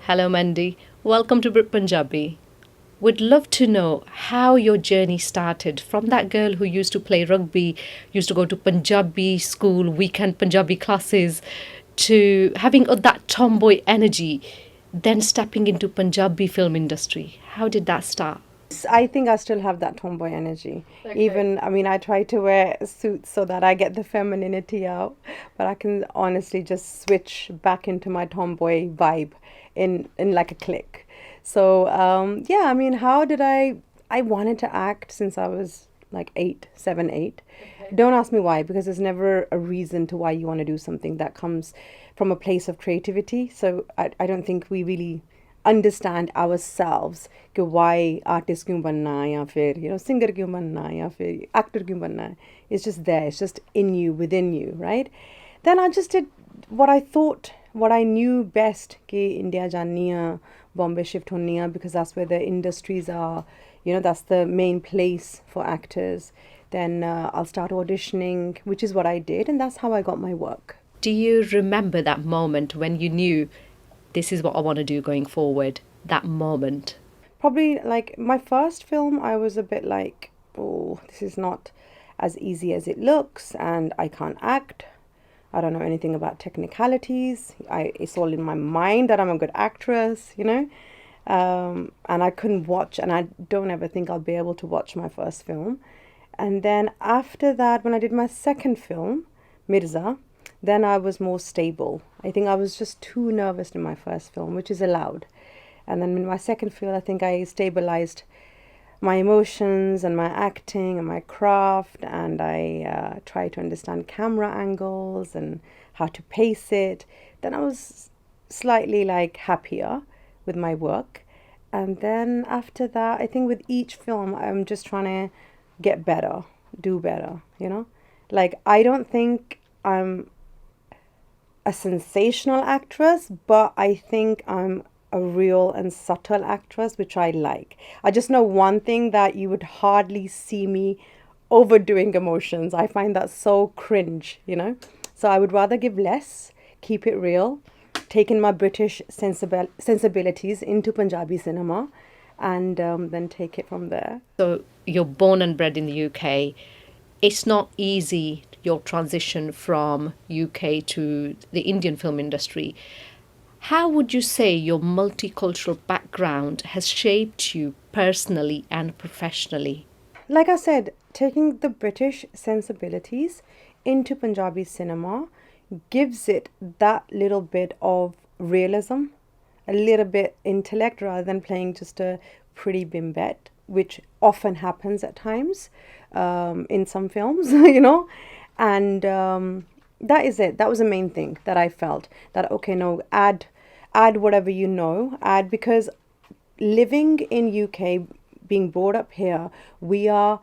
Hello, Mandy. Welcome to Brit Punjabi. Would love to know how your journey started from that girl who used to play rugby, used to go to Punjabi school, weekend Punjabi classes, to having that tomboy energy, then stepping into Punjabi film industry. How did that start? I think I still have that tomboy energy. Even, I mean, I try to wear suits so that I get the femininity out, but I can honestly just switch back into my tomboy vibe in like a click. So, yeah, I mean, how did I wanted to act since I was like 8, 7, 8. Don't ask me why, because there's never a reason to why you want to do something that comes from a place of creativity. So I don't think we really understand ourselves कि why artist क्यों बनना है या फिर singer क्यों बनना है या फिर actor क्यों बनना है. It's just there, it's just in you, within you, right? Then I just did what I thought, what I knew best कि India जानी है, Bombay shift होनी है, because that's where the industries are, that's the main place for actors. Then I'll start auditioning, which is what I did, and that's how I got my work. Do you remember that moment when you knew this is what I want to do going forward? That moment. Probably like my first film, I was a bit like, oh, this is not as easy as it looks, and I can't act. I don't know anything about technicalities. It's all in my mind that I'm a good actress. And I couldn't watch, and I don't ever think I'll be able to watch my first film. And then after that, when I did my second film, Mirza, then I was more stable. I think I was just too nervous in my first film, which is allowed. And then in my second film, I think I stabilized my emotions and my acting and my craft, and I tried to understand camera angles and how to pace it. Then I was slightly like happier with my work. And then after that, I think with each film, I'm just trying to get better, do better. Like, I don't think I'm a sensational actress, but I think I'm a real and subtle actress, which I like. I just know one thing, that you would hardly see me overdoing emotions. I find that so cringe. So I would rather give less, keep it real, taking my British sensibilities into Punjabi cinema, and then take it from there. So you're born and bred in the UK. It's not easy, your transition from UK to the Indian film industry. How would you say your multicultural background has shaped you personally and professionally? Like I said, taking the British sensibilities into Punjabi cinema gives it that little bit of realism, a little bit intellect, rather than playing just a pretty bimbette, which often happens at times in some films. And that is it. That was the main thing that I felt, that okay, no, add whatever add, because living in UK, being brought up here, we are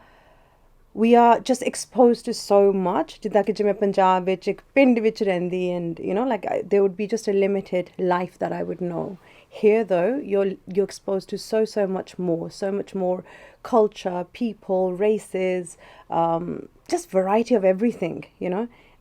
just exposed to so much. ਜਿੱਦਾਂ ਕਿ ਜਿਵੇਂ ਪੰਜਾਬ ਵਿੱਚ ਇੱਕ ਪਿੰਡ ਵਿੱਚ ਰਹਿੰਦੀ, and like there would be just a limited life that I would know. Here though, you're exposed to so much more culture, people, races, just variety of everything.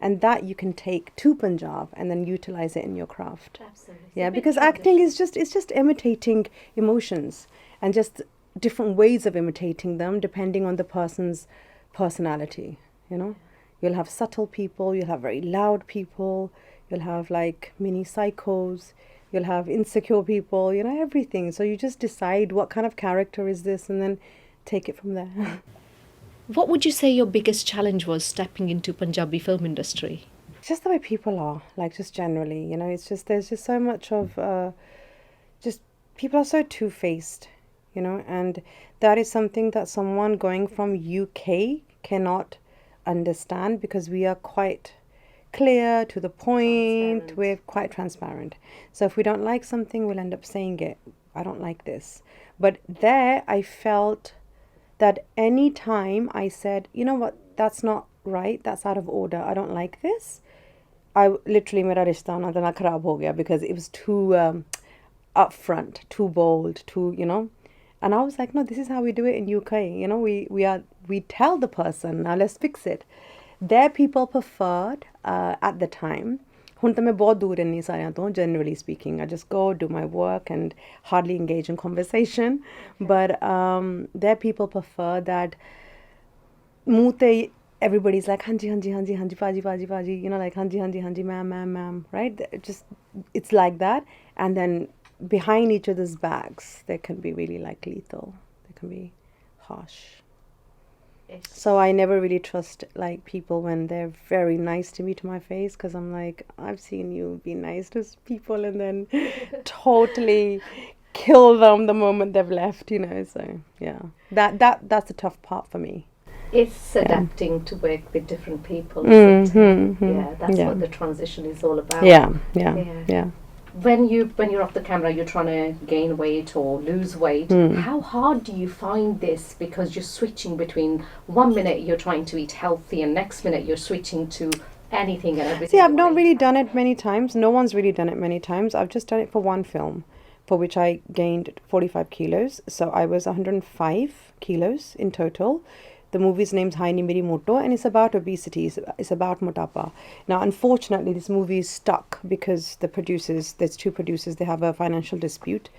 And that you can take to Punjab and then utilize it in your craft. Absolutely. Yeah, because acting is just imitating emotions, and just different ways of imitating them depending on the person's personality. You'll have subtle people, you'll have very loud people, you'll have like mini psychos, you'll have insecure people, everything. So you just decide what kind of character is this, and then take it from there. What would you say your biggest challenge was stepping into Punjabi film industry? Just the way people are, like, just generally, it's just, there's just so much of just, people are so two-faced. And that is something that someone going from UK cannot understand, because we are quite clear, to the point, we're quite transparent. So if we don't like something, we'll end up saying it. I don't like this. But there I felt that any time I said, you know what, that's not right, that's out of order, I don't like this, I literally, mera rishta na tana kharab ho gaya, because it was too upfront, too bold, too. And I was like, no, this is how we do it in UK. We tell the person, now let's fix it. There, people preferred at the time ਹੁਣ ਤਾਂ ਮੈਂ ਬਹੁਤ ਦੂਰ ਰਹਿੰਦੀ ਸਾਰਿਆਂ ਤੋਂ, generally speaking. I just go, do my work and hardly engage in conversation. But there people prefer that ਮੂੰਹ ਤੇ everybody's like ਹਾਂਜੀ ਹਾਂਜੀ ਹਾਂਜੀ ਹਾਂਜੀ ਭਾਜੀ ਭਾਜੀ ਭਾਜੀ, you know, like ਹਾਂਜੀ ਹਾਂਜੀ ਹਾਂਜੀ ma'am, right? It's like that. And then behind each other's backs they can be really like lethal, they can be harsh. So I never really trust like people when they're very nice to me to my face, because I'm like, I've seen you be nice to people and then totally kill them the moment they've left, you know. So yeah, that's the tough part for me. It's adapting to work with different people, isn't it? Yeah, that's Yeah. what the transition is all about. Yeah. When you're off the camera, you're trying to gain weight or lose weight. How hard do you find this? Because you're switching between 1 minute you're trying to eat healthy and next minute you're switching to anything and everything. See, I've not really done it many times. No one's really done it many times. I've just done it for one film, for which I gained 45 kilos. So I was 105 kilos in total. The movie's name's Hai Ni Meri Moto, and it's about obesity. It's about motapa. Now, unfortunately, this movie is stuck because there's two producers, they have a financial dispute.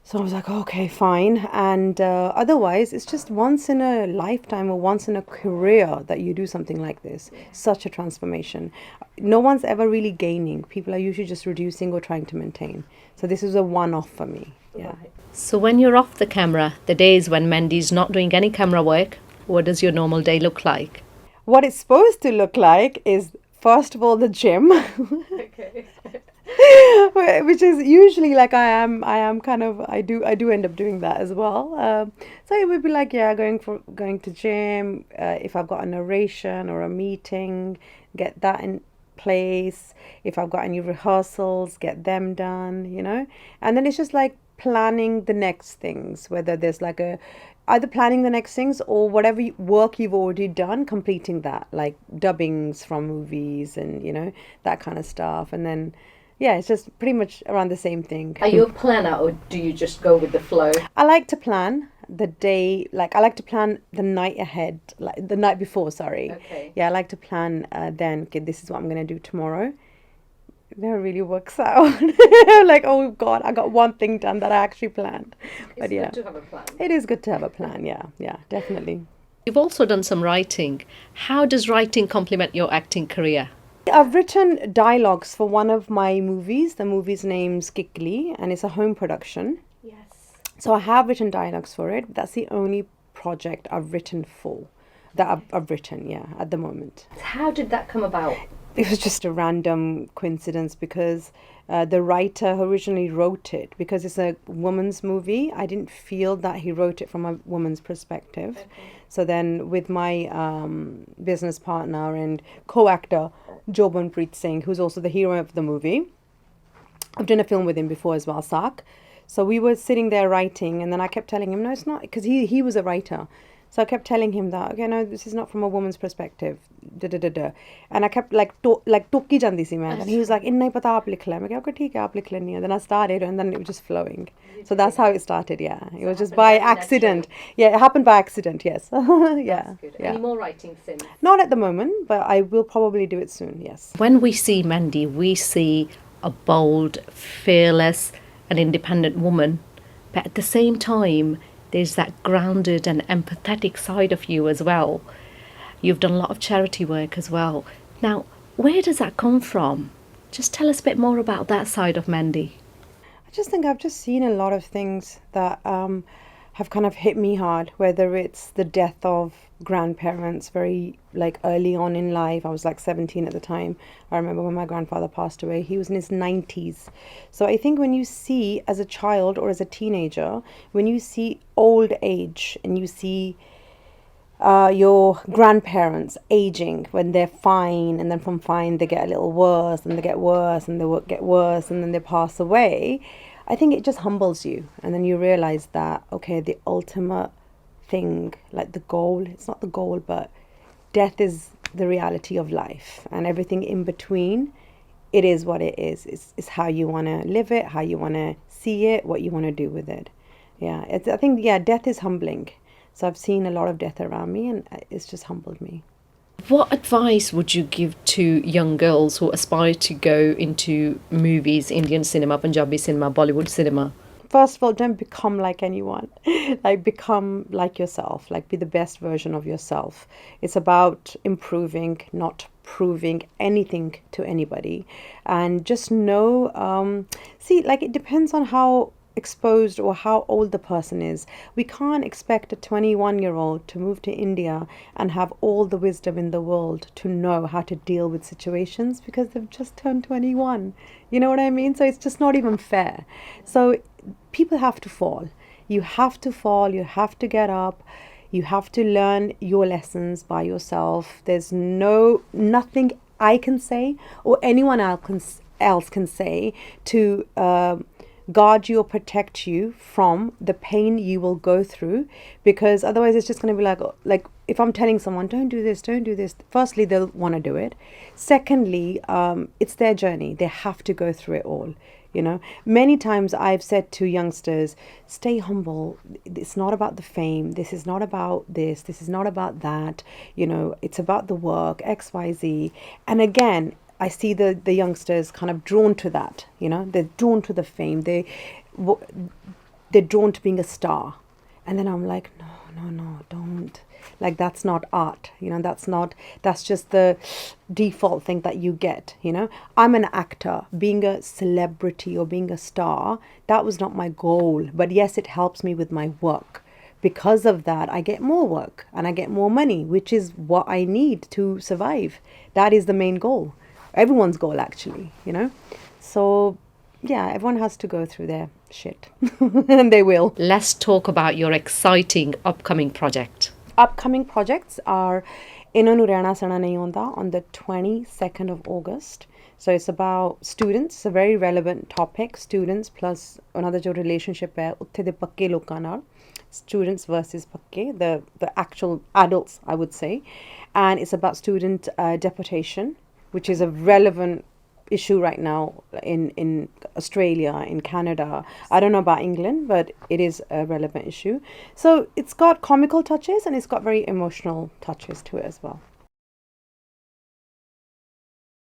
So I was like, okay, fine. And otherwise, it's just once in a lifetime or once in a career that you do something like this. Such a transformation. No one's ever really gaining. People are usually just reducing or trying to maintain. So this is a one-off for me. Yeah. Right. So when you're off the camera, the days when Mandy's not doing any camera work, what does your normal day look like? What it's supposed to look like is, first of all, the gym. Okay. Which is usually like I am kind of, I do end up doing that as well. So it would be like, yeah, going to gym, if I've got a narration or a meeting, get that in place. If I've got any rehearsals, get them done, you know. And then it's just like planning the next things, whether there's like either planning the next things or whatever work you've already done, completing that, like dubbings from movies and, you know, that kind of stuff. And then yeah, it's just pretty much around the same thing. Are you a planner or do you just go with the flow? I like to plan the day, like I like to plan the night ahead, like the night before, sorry. Okay. Yeah, I like to plan then, okay, this is what I'm going to do tomorrow. It never really works out. Like, oh God, I got one thing done that I actually planned. But It's yeah, good to have a plan. it is good to have a plan. Yeah, definitely. You've also done some writing. How does writing complement your acting career? I've written dialogues for one of my movies. The movie's name's Kikli, and it's a home production. Yes. So I have written dialogues for it. That's the only project I've written for. That I've written, yeah, at the moment. How did that come about? It was just a random coincidence because the writer who originally wrote it, because it's a woman's movie, I didn't feel that he wrote it from a woman's perspective. Okay. So then with my business partner and co-actor, Jobonpreet Singh, who's also the hero of the movie, I've done a film with him before as well, Sak. So we were sitting there writing, and then I kept telling him, no, it's not, because he was a writer. So I kept telling him that, okay, no, this is not from a woman's perspective. And I kept like toki jandi si main. And he was like, inna hi pata aap likh le. I go, okay, theek hai, aap likh leni hai. Then I started, and then it was just flowing. So that's how it started, yeah. It was just by accident. Yeah, it happened by accident, yes. Yeah. That's good. Yeah. Any more writing since? Not at the moment, but I will probably do it soon, yes. When we see Mandy, we see a bold, fearless, and independent woman. But at the same time, there's that grounded and empathetic side of you as well. You've done a lot of charity work as well. Now, where does that come from? Just tell us a bit more about that side of Mandy. I just think I've just seen a lot of things that have kind of hit me hard, whether it's the death of grandparents very like early on in life. I was like 17 at the time. I remember when my grandfather passed away. He was in his 90s. So I think when you see as a child or as a teenager, when you see old age and you see your grandparents aging when they're fine, and then from fine they get a little worse, and they get worse, and they get worse, and then they pass away, I think it just humbles you. And then you realize that, okay, the ultimate thing, like the goal, it's not the goal, but death is the reality of life, and everything in between, it is what it is. It's how you want to live it, how you want to see it, what you want to do with it. Yeah, I think, yeah, death is humbling. So I've seen a lot of death around me, and it's just humbled me. What advice would you give to young girls who aspire to go into movies, Indian cinema, Punjabi cinema, Bollywood cinema? First of all, don't become like anyone. Like, become like yourself. Like, be the best version of yourself. It's about improving, not proving anything to anybody. And just know, see, like, it depends on how exposed or how old the person is. We can't expect a 21-year-old to move to India and have all the wisdom in the world to know how to deal with situations because they've just turned 21. You know what I mean? So it's just not even fair. So people have to fall. You have to fall, you have to get up, you have to learn your lessons by yourself. There's nothing I can say or anyone else can say to guard you or protect you from the pain you will go through, because otherwise it's just going to be like if I'm telling someone don't do this, don't do this, firstly they'll want to do it, secondly it's their journey, they have to go through it all. You know, many times I've said to youngsters, stay humble. It's not about the fame. This is not about this. This is not about that. You know, it's about the work, XYZ. And again, I see the youngsters kind of drawn to that. You know, they're drawn to the fame. They're drawn to being a star. And then I'm like, no, don't. Like, that's not art. You know, that's just the default thing that you get. You know, I'm an actor. Being a celebrity or being a star, that was not my goal. But yes, it helps me with my work. Because of that, I get more work and I get more money, which is what I need to survive. That is the main goal. Everyone's goal, actually, you know. So yeah, everyone has to go through their shit. And they will. Let's talk about your exciting upcoming project. Upcoming projects are Inanu Rehna Sana Nahi Honda on the 22nd of August. So it's about students, a very relevant topic, students plus another jo relationship hai utte de pakke lokan naal, students versus pakke, the actual adults, I would say. And it's about student deportation, which is a relevant issue right now in Australia, in Canada. I don't know about England, but it is a relevant issue. So it's got comical touches and it's got very emotional touches to it as well.